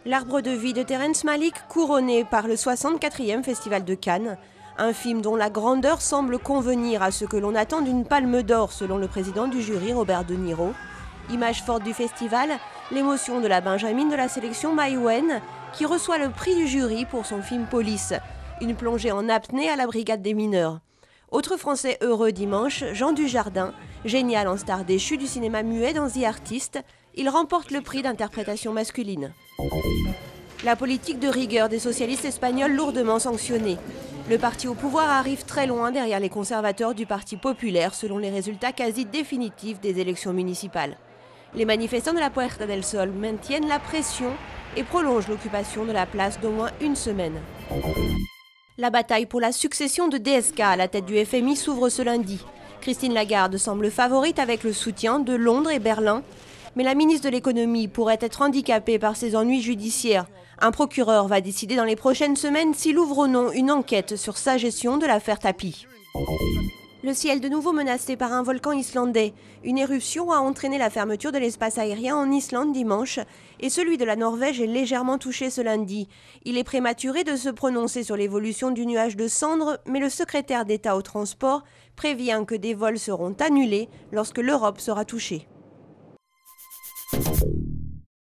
L'Arbre de vie de Terrence Malick couronné par le 64e Festival de Cannes. Un film dont la grandeur semble convenir à ce que l'on attend d'une palme d'or selon le président du jury Robert De Niro. Image forte du festival, l'émotion de la benjamine de la sélection Mai Wen qui reçoit le prix du jury pour son film Police. Une plongée en apnée à la brigade des mineurs. Autre Français heureux dimanche, Jean Dujardin, génial en star déchu du cinéma muet dans The Artist, il remporte le prix d'interprétation masculine. La politique de rigueur des socialistes espagnols lourdement sanctionnée. Le parti au pouvoir arrive très loin derrière les conservateurs du Parti populaire selon les résultats quasi définitifs des élections municipales. Les manifestants de la Puerta del Sol maintiennent la pression et prolongent l'occupation de la place d'au moins une semaine. La bataille pour la succession de DSK à la tête du FMI s'ouvre ce lundi. Christine Lagarde semble favorite avec le soutien de Londres et Berlin. Mais la ministre de l'économie pourrait être handicapée par ses ennuis judiciaires. Un procureur va décider dans les prochaines semaines s'il ouvre ou non une enquête sur sa gestion de l'affaire Tapie. Le ciel de nouveau menacé par un volcan islandais. Une éruption a entraîné la fermeture de l'espace aérien en Islande dimanche et celui de la Norvège est légèrement touché ce lundi. Il est prématuré de se prononcer sur l'évolution du nuage de cendres, mais le secrétaire d'État au transport prévient que des vols seront annulés lorsque l'Europe sera touchée.